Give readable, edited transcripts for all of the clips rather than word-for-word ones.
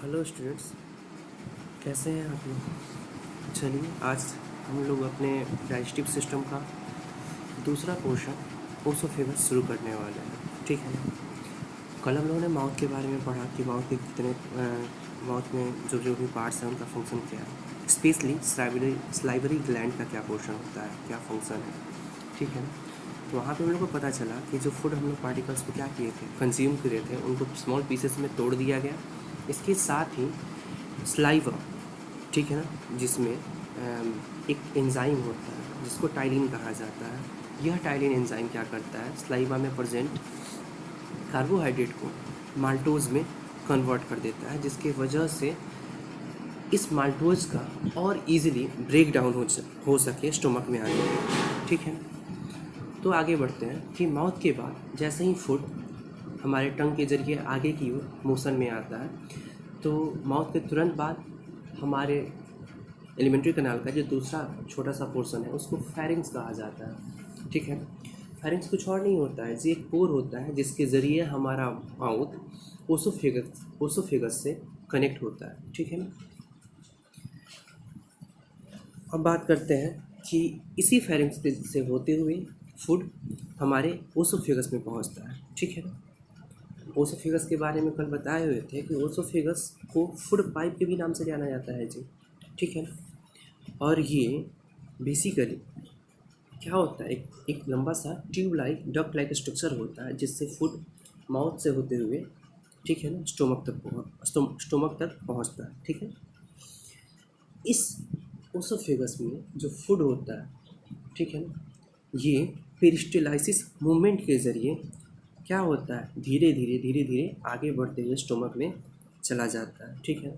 Hello students, कैसे हैं आप लोग। चलिए आज हम लोग अपने डाइजेस्टिव सिस्टम का दूसरा पोर्शन ओसोफेगस शुरू करने वाले हैं। ठीक है ना। कल हम लोगों ने माउथ के बारे में पढ़ा कि माउथ के कितने माउथ में जो जो भी पार्ट्स हैं उनका फंक्शन क्या है, स्पेशली स्लाइवरी ग्लैंड का क्या पोर्शन होता है, क्या फंक्शन है। ठीक है ना। तो वहाँ पे हम लोग को पता चला कि जो फूड हम लोग पार्टिकल्स को क्या किए थे, कंज्यूम किए थे, उनको स्मॉल पीसेस में तोड़ दिया गया। इसके साथ ही स्लाइवा, ठीक है ना, जिसमें एक एंजाइम होता है जिसको टाइलिन कहा जाता है। यह टाइलिन एंजाइम क्या करता है, स्लाइवा में प्रेजेंट कार्बोहाइड्रेट को माल्टोज में कन्वर्ट कर देता है, जिसके वजह से इस माल्टोज का और इजीली ब्रेक डाउन हो सके स्टोमक में आने के। ठीक है। तो आगे बढ़ते हैं कि माउथ के बाद जैसे ही फूड हमारे टंग के जरिए आगे की ओर मोशन में आता है, तो माउथ के तुरंत बाद हमारे एलिमेंट्री कनाल का जो दूसरा छोटा सा पोर्शन है उसको फेरिंग्स कहा जाता है। ठीक है। फेरिंग्स कुछ और नहीं होता है, ये एक पोर होता है जिसके ज़रिए हमारा माउथ ओसोफेगस से कनेक्ट होता है। ठीक है ना। अब बात करते हैं कि इसी फेरिंग्स से होते हुए फूड हमारे ओसोफेगस में पहुंचता है। ठीक है ना। ओसोफेगस के बारे में कल बताए हुए थे कि ओसोफेगस को फूड पाइप के भी नाम से जाना जाता है जी। ठीक है ना। और ये बेसिकली क्या होता है, एक लंबा सा tube like duck like structure होता है जिससे फूड माउथ से होते हुए, ठीक है ना, स्टोमक तक पहुंचता है। ठीक है। इस ओसोफेगस में जो फूड होता है, ठीक है ना, ये पेरिस्टलाइसिस मूवमेंट के ज़रिए क्या होता है, धीरे धीरे धीरे धीरे आगे बढ़ते हुए स्टोमक में चला जाता है। ठीक है।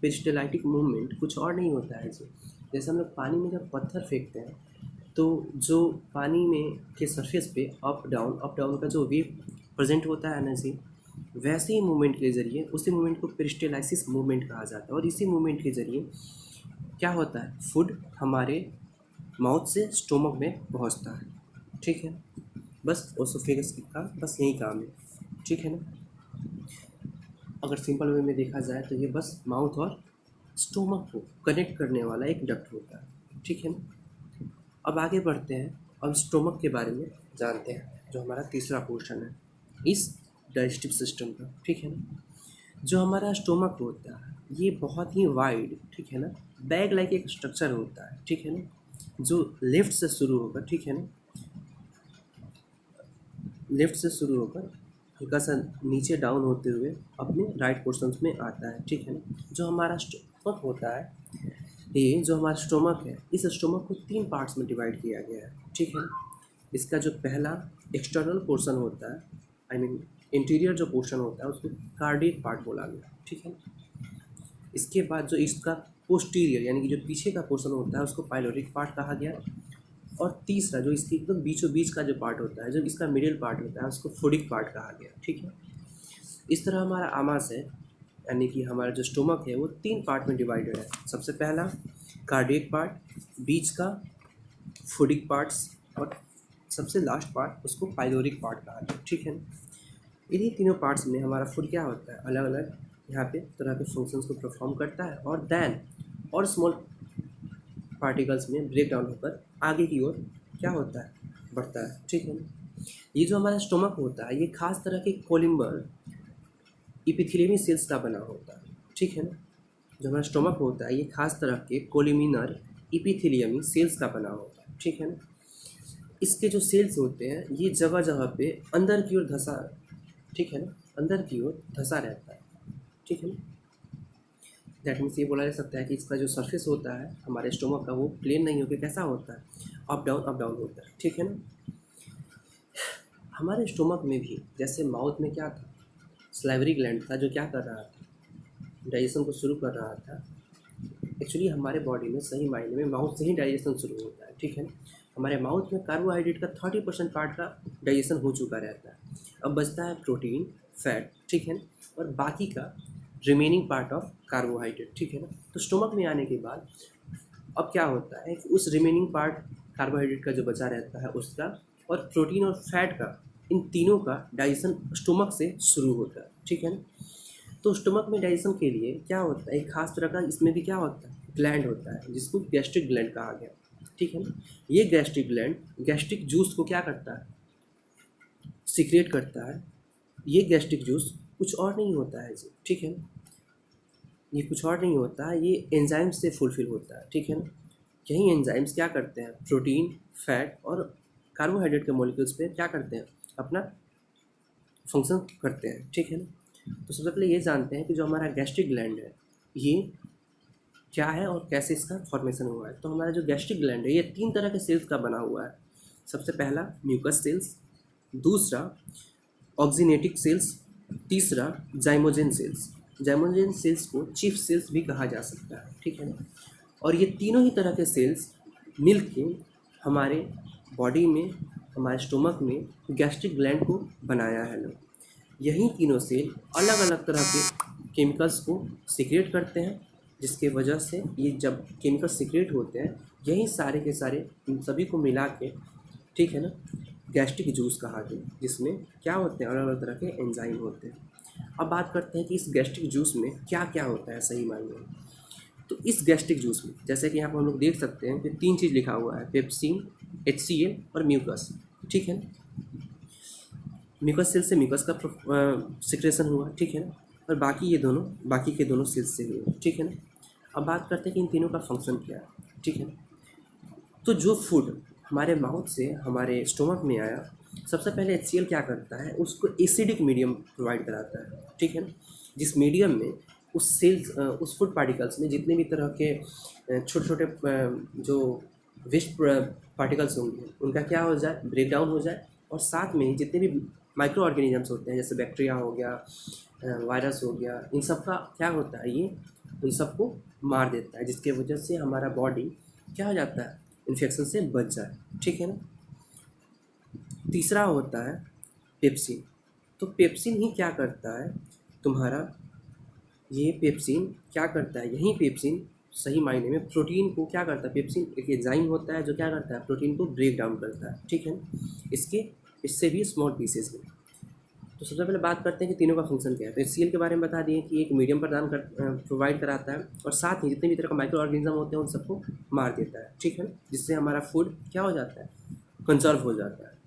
पेरिस्टलाइटिक मूवमेंट कुछ और नहीं होता है जी। जैसे हम लोग पानी में जब पत्थर फेंकते हैं तो जो पानी में के सरफेस पे अप डाउन का जो वेव प्रेजेंट होता है ना जी, वैसे ही मूवमेंट के ज़रिए उसी मूवमेंट को पेरिस्टलाइसिस मूवमेंट कहा जाता है। और इसी मूवमेंट के ज़रिए क्या होता है, फूड हमारे माउथ से स्टोमक में पहुंचता है। ठीक है। बस ओसोफेगस का बस यही काम है। ठीक है ना। अगर सिंपल वे में देखा जाए तो ये बस माउथ और स्टोमक को कनेक्ट करने वाला एक डक्ट होता है। ठीक है ना। अब आगे बढ़ते हैं, अब स्टोमक के बारे में जानते हैं, जो हमारा तीसरा पोर्शन है इस डाइजेस्टिव सिस्टम का। ठीक है ना। जो हमारा स्टोमक होता है ये बहुत ही वाइड, ठीक है ना, बैग लाइक एक स्ट्रक्चर होता है। ठीक है ना। जो लेफ्ट से शुरू होकर, ठीक है ना, लेफ्ट से शुरू होकर हल्का सा नीचे डाउन होते हुए अपने राइट पोर्शन में आता है। ठीक है ना। जो हमारा स्टोमक होता है, ये जो हमारा स्टोमक है, इस स्टोमक को 3 पार्ट्स में डिवाइड किया गया है। ठीक है। इसका जो पहला एक्सटर्नल पोर्शन होता है, आई मीन इंटीरियर जो पोर्शन होता है, उसको कार्डियक पार्ट बोला गया। ठीक है। इसके बाद जो इसका पोस्टीरियर यानी कि जो पीछे का पोर्शन होता है उसको पाइलोरिक पार्ट कहा गया। और तीसरा जो इसकी एकदम बीचों बीच का जो पार्ट होता है, जो इसका मिडिल पार्ट होता है, उसको फोडिक पार्ट कहा गया। ठीक है। इस तरह हमारा आमाशय यानी कि हमारा जो स्टोमक है वो 3 पार्ट में डिवाइडेड है। सबसे पहला कार्डियक पार्ट, बीच का फूडिक पार्ट्स, और सबसे लास्ट पार्ट उसको पाइलोरिक पार्ट कहा गया। ठीक है। इन्हीं तीनों पार्ट्स में हमारा फूड क्या होता है, अलग अलग यहाँ पे तरह के फंक्शंस को परफॉर्म करता है और देन और स्मॉल पार्टिकल्स में ब्रेक डाउन होकर आगे की ओर क्या होता है, बढ़ता है। ठीक है। ये जो हमारा स्टोमक होता है ये खास तरह के कोलिम्बर इपिथेलियमी सेल्स का बना होता है। ठीक है ना। जो हमारा स्टोमक होता है ये खास तरह के कोलिमिनर इपिथेलियमी सेल्स का बना होता है। ठीक है ना। इसके जो सेल्स होते हैं ये जगह जगह पे अंदर की ओर धंसा, ठीक है ना, अंदर की ओर धंसा रहता है। ठीक है ना। दैट मीन्स ये बोला जा सकता है कि इसका जो सरफेस होता है हमारे स्टोमक का वो प्लेन नहीं होकर कैसा होता है, अप डाउन होता है। ठीक है ना। हमारे स्टोमक में भी जैसे माउथ में क्या था, स्लाइवरी ग्लैंड था जो क्या कर रहा था, डाइजेशन को शुरू कर रहा था। एक्चुअली हमारे बॉडी में सही मायने में माउथ से ही डाइजेशन शुरू होता है। ठीक है। हमारे माउथ में कार्बोहाइड्रेट का 30% पार्ट का डाइजेशन हो चुका रहता है। अब बचता है प्रोटीन, फैट, ठीक है, और बाकी का रिमेनिंग पार्ट ऑफ कार्बोहाइड्रेट। ठीक है ना। तो स्टोमक में आने के बाद अब क्या होता है कि उस रिमेनिंग पार्ट कार्बोहाइड्रेट का जो बचा रहता है उसका, और प्रोटीन और फैट का, इन तीनों का डाइजेशन स्टोमक से शुरू होता है। ठीक है ना। तो स्टमक में डाइजेशन के लिए क्या होता है, एक खास तरह का इसमें भी क्या होता है, ग्लैंड होता है जिसको गैस्ट्रिक ग्लैंड कहा गया, ठीक है ना। ये गैस्ट्रिक ग्लैंड गैस्ट्रिक जूस को क्या करता है, सीक्रेट करता है। ये गैस्ट्रिक जूस कुछ और नहीं होता है जी, ठीक है ना, ये कुछ और नहीं होता है, ये एंजाइम्स से फुलफिल होता है, ठीक है ना। यही एंजाइम्स क्या करते हैं, प्रोटीन, फैट और कार्बोहाइड्रेट के मॉलिक्यूल्स पे क्या करते हैं, अपना फंक्शन करते हैं, ठीक है ना। तो सबसे पहले ये जानते हैं कि जो हमारा गैस्ट्रिक ग्लैंड है ये क्या है और कैसे इसका फॉर्मेशन हुआ है। तो हमारा जो गैस्ट्रिक ग्लैंड है ये 3 तरह के सेल्स का बना हुआ है। सबसे पहला म्यूकस सेल्स, दूसरा ऑक्सीनेटिक सेल्स, तीसरा जाइमोजेन सेल्स। जाइमोजेन सेल्स को चीफ सेल्स भी कहा जा सकता है, ठीक है ना। और ये तीनों ही तरह के सेल्स मिल के हमारे बॉडी में, हमारे स्टोमक में गैस्ट्रिक ग्लैंड को बनाया है लोग। यही तीनों सेल अलग अलग तरह के केमिकल्स को सीक्रेट करते हैं, जिसके वजह से ये जब केमिकल्स सीक्रेट होते हैं यही सारे के सारे इन सभी को मिला के, ठीक है ना, गैस्ट्रिक जूस कहाते हैं, जिसमें क्या होते हैं, अलग अलग तरह के एंजाइम होते हैं। अब बात करते हैं कि इस गैस्ट्रिक जूस में क्या क्या होता है सही मायने में। तो इस गैस्ट्रिक जूस में जैसे कि यहाँ पर हम लोग देख सकते हैं कि 3 चीज़ लिखा हुआ है, पेप्सिन, HCl और म्यूकस, ठीक है ना। म्यूकस सेल से म्यूकस का सिक्रेशन हुआ, ठीक है ना, और बाकी के दोनों सेल्स से हुए, ठीक है ना। अब बात करते हैं कि इन तीनों का फंक्शन क्या है, ठीक है ना। तो जो फूड हमारे माउथ से हमारे स्टोमक में आया, सबसे पहले HCl क्या करता है, उसको एसिडिक मीडियम प्रोवाइड कराता है, ठीक है ना। जिस मीडियम में उस फूड पार्टिकल्स में जितने भी तरह के छोटे छोटे जो वेस्ट पार्टिकल्स होंगे उनका क्या हो जाए, ब्रेक डाउन हो जाए, और साथ में ही जितने भी माइक्रो ऑर्गेनिजम्स होते हैं जैसे बैक्टीरिया हो गया, वायरस हो गया, इन सब का क्या होता है, ये उन सबको मार देता है, जिसके वजह से हमारा बॉडी क्या हो जाता है, इन्फेक्शन से बच जाए, ठीक है ना। तीसरा होता है पेप्सिन। तो पेप्सिन ही क्या करता है तुम्हारा, ये पेप्सिन क्या करता है, यही पेप्सिन सही मायने में प्रोटीन को क्या करता है, पेप्सिन एक एंजाइम होता है जो क्या करता है, प्रोटीन को ब्रेक डाउन करता है, ठीक है ना। इससे भी स्मॉल पीसेस में। तो सबसे पहले बात करते हैं कि तीनों का फंक्शन क्या है। तो HCl के बारे में बता दिए कि एक मीडियम प्रोवाइड कराता है, और साथ ही जितने भी तरह का माइक्रो ऑर्गेनिज्म होते हैं उन सबको मार देता है, ठीक है ना, जिससे हमारा फूड क्या हो जाता है, कंजर्व हो जाता है।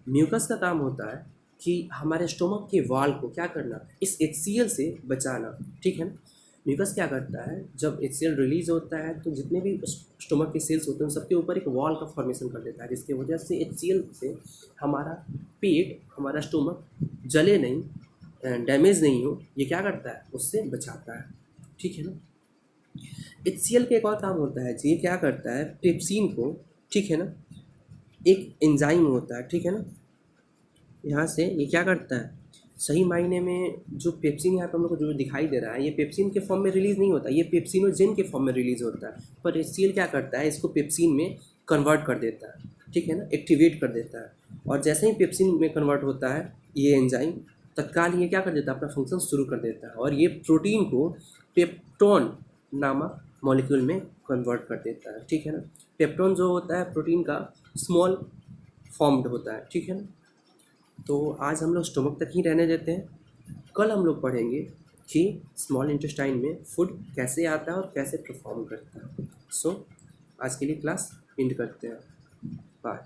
म्यूकस का काम होता है कि हमारे स्टोमक के वॉल को क्या करना, इस HCl से बचाना, ठीक है ना। म्यूकस क्या करता है, जब HCl रिलीज होता है तो जितने भी स्टोमक के सेल्स होते हैं उन सबके ऊपर एक वॉल का फॉर्मेशन कर देता है, जिसकी वजह से HCl से हमारा पेट, हमारा स्टोमक जले नहीं, डैमेज नहीं हो, ये क्या करता है, उससे बचाता है, ठीक है ना। HCl का एक और काम होता है, ये क्या करता है, पेप्सिन को, ठीक है ना, एक एंजाइम होता है, ठीक है ना, यहाँ से ये क्या करता है, सही मायने में जो पेप्सिन यहाँ पर हम लोग को जो दिखाई दे रहा है, ये पेप्सिन के फॉर्म में रिलीज़ नहीं होता, ये पेप्सिनोजेन के फॉर्म में रिलीज़ होता है, पर HCl क्या करता है, इसको पेप्सिन में कन्वर्ट कर देता है, ठीक है ना, एक्टिवेट कर देता है। और जैसे ही पेप्सिन में कन्वर्ट होता है ये एंजाइम, तत्काल ये क्या कर देता है, अपना फंक्शन शुरू कर देता है, और ये प्रोटीन को पेप्टोन नामक मॉलिक्यूल में कन्वर्ट कर देता है, ठीक है ना। पेप्टोन जो होता है प्रोटीन का स्मॉल फॉर्म्ड होता है, ठीक है ना। तो आज हम लोग स्टोमक तक ही रहने देते हैं, कल हम लोग पढ़ेंगे कि स्मॉल इंटेस्टाइन में फूड कैसे आता है और कैसे परफॉर्म करता है। सो आज के लिए क्लास एंड करते हैं, बाय।